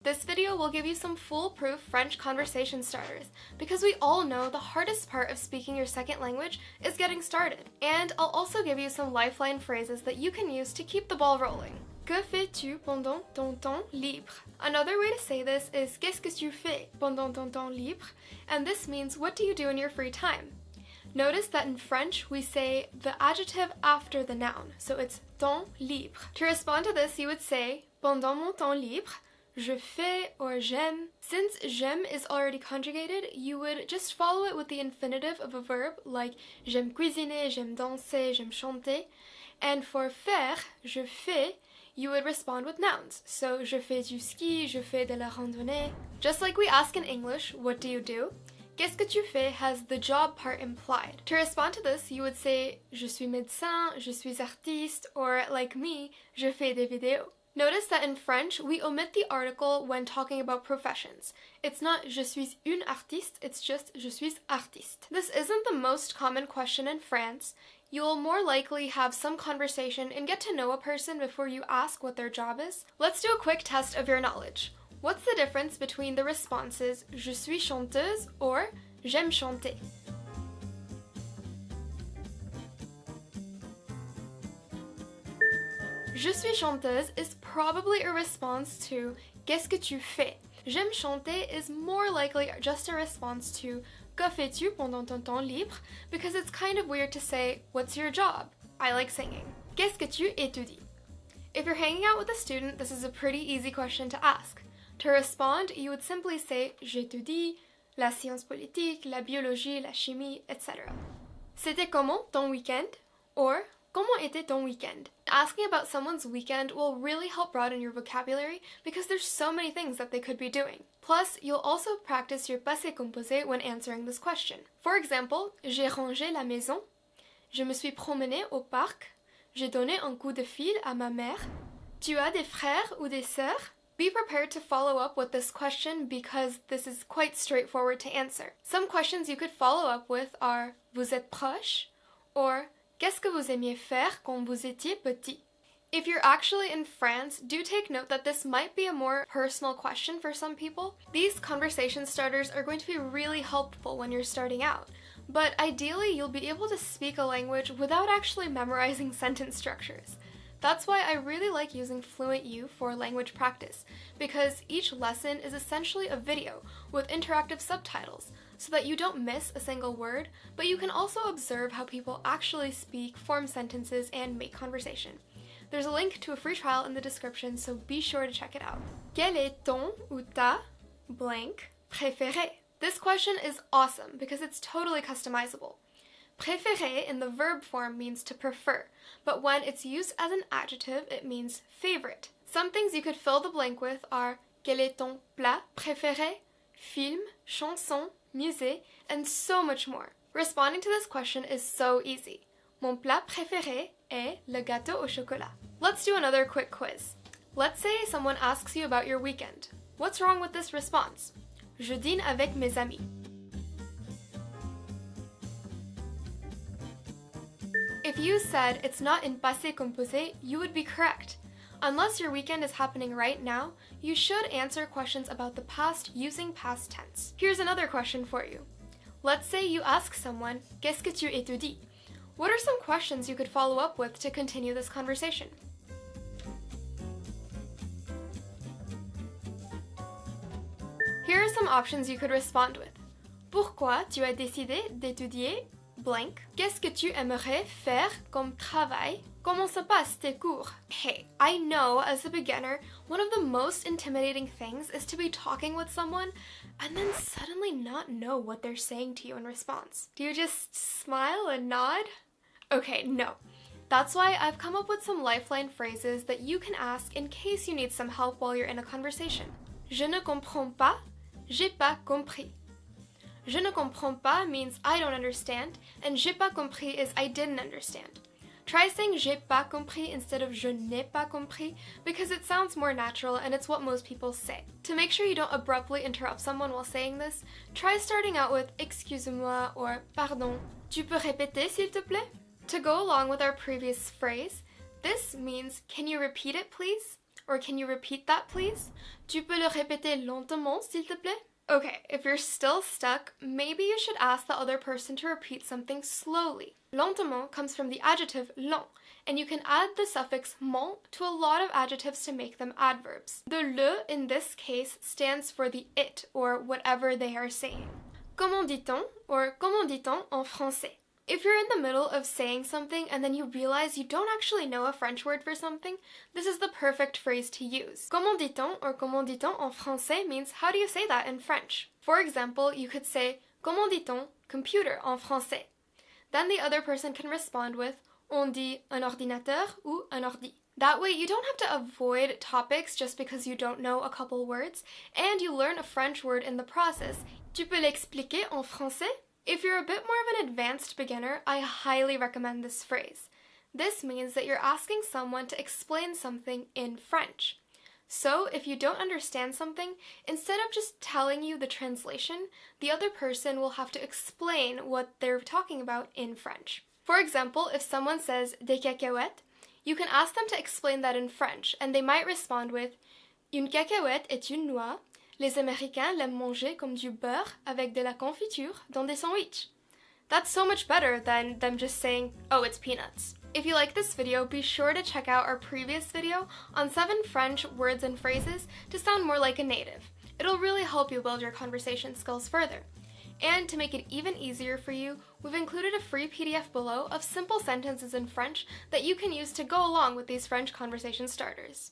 This video will give you some foolproof French conversation starters, because we all know the hardest part of speaking your second language is getting started. And I'll also give you some lifeline phrases that you can use to keep the ball rolling. Que fais-tu pendant ton temps libre? Another way to say this is qu'est-ce que tu fais pendant ton temps libre? And this means what do you do in your free time? Notice that in French, we say the adjective after the noun, so it's temps libre. To respond to this, you would say, pendant mon temps libre, je fais or j'aime. Since j'aime is already conjugated, you would just follow it with the infinitive of a verb like j'aime cuisiner, j'aime danser, j'aime chanter. And for faire, je fais, you would respond with nouns. So je fais du ski, je fais de la randonnée. Just like we ask in English, what do you do? Qu'est-ce que tu fais has the job part implied. To respond to this, you would say je suis médecin, je suis artiste, or like me, je fais des vidéos. Notice that in French, we omit the article when talking about professions. It's not je suis une artiste, it's just je suis artiste. This isn't the most common question in France. You'll more likely have some conversation and get to know a person before you ask what their job is. Let's do a quick test of your knowledge. What's the difference between the responses je suis chanteuse or j'aime chanter? Je suis chanteuse is probably a response to qu'est-ce que tu fais? J'aime chanter is more likely just a response to que fais-tu pendant ton temps libre, because it's kind of weird to say what's your job? I like singing. Qu'est-ce que tu étudies? If you're hanging out with a student, this is a pretty easy question to ask. To respond, you would simply say j'étudie la science politique, la biologie, la chimie, etc. C'était comment ton week-end? Or comment était ton week-end? Asking about someone's weekend will really help broaden your vocabulary because there's so many things that they could be doing. Plus, you'll also practice your passé composé when answering this question. For example, j'ai rangé la maison, je me suis promené au parc, j'ai donné un coup de fil à ma mère. Tu as des frères ou des sœurs? Be prepared to follow up with this question because this is quite straightforward to answer. Some questions you could follow up with are vous êtes proche? Or qu'est-ce que vous aimiez faire quand vous étiez petit? If you're actually in France, do take note that this might be a more personal question for some people. These conversation starters are going to be really helpful when you're starting out, but ideally you'll be able to speak a language without actually memorizing sentence structures. That's why I really like using FluentU for language practice, because each lesson is essentially a video with interactive subtitles, so that you don't miss a single word, but you can also observe how people actually speak, form sentences, and make conversation. There's a link to a free trial in the description, so be sure to check it out. Quel est ton ou ta blank préféré? This question is awesome because it's totally customizable. Préféré in the verb form means to prefer, but when it's used as an adjective, it means favorite. Some things you could fill the blank with are quel est ton plat préféré, film, chanson, musée, and so much more. Responding to this question is so easy. Mon plat préféré est le gâteau au chocolat. Let's do another quick quiz. Let's say someone asks you about your weekend. What's wrong with this response? Je dîne avec mes amis. If you said it's not in passé composé, you would be correct. Unless your weekend is happening right now, you should answer questions about the past using past tense. Here's another question for you. Let's say you ask someone, qu'est-ce que tu étudies? What are some questions you could follow up with to continue this conversation? Here are some options you could respond with. Pourquoi tu as décidé d'étudier blank? Qu'est-ce que tu aimerais faire comme travail? Comment se passent tes cours? Hey, I know as a beginner, one of the most intimidating things is to be talking with someone and then suddenly not know what they're saying to you in response. Do you just smile and nod? Okay, no. That's why I've come up with some lifeline phrases that you can ask in case you need some help while you're in a conversation. Je ne comprends pas, j'ai pas compris. Je ne comprends pas means I don't understand, and j'ai pas compris is I didn't understand. Try saying j'ai pas compris instead of je n'ai pas compris because it sounds more natural and it's what most people say. To make sure you don't abruptly interrupt someone while saying this, try starting out with excusez-moi or pardon. Tu peux répéter s'il te plaît? To go along with our previous phrase, this means can you repeat it please? Or can you repeat that, please? Tu peux le répéter lentement, s'il te plaît? Okay, if you're still stuck, maybe you should ask the other person to repeat something slowly. Lentement comes from the adjective lent, and you can add the suffix ment to a lot of adjectives to make them adverbs. The le in this case stands for the it, or whatever they are saying. Comment dit-on, or comment dit-on en français? If you're in the middle of saying something and then you realize you don't actually know a French word for something, this is the perfect phrase to use. Comment dit-on or comment dit-on en français means how do you say that in French? For example, you could say comment dit-on computer en français. Then the other person can respond with on dit un ordinateur ou un ordi. That way you don't have to avoid topics just because you don't know a couple words, and you learn a French word in the process. Tu peux l'expliquer en français? If you're a bit more of an advanced beginner, I highly recommend this phrase. This means that you're asking someone to explain something in French. So if you don't understand something, instead of just telling you the translation, the other person will have to explain what they're talking about in French. For example, if someone says des cacahuètes, you can ask them to explain that in French, and they might respond with une cacahuète est une noix. Les Américains l'aiment manger comme du beurre avec de la confiture dans des sandwichs. That's so much better than them just saying, oh, it's peanuts. If you like this video, be sure to check out our previous video on 7 French words and phrases to sound more like a native. It'll really help you build your conversation skills further. And to make it even easier for you, we've included a free PDF below of simple sentences in French that you can use to go along with these French conversation starters.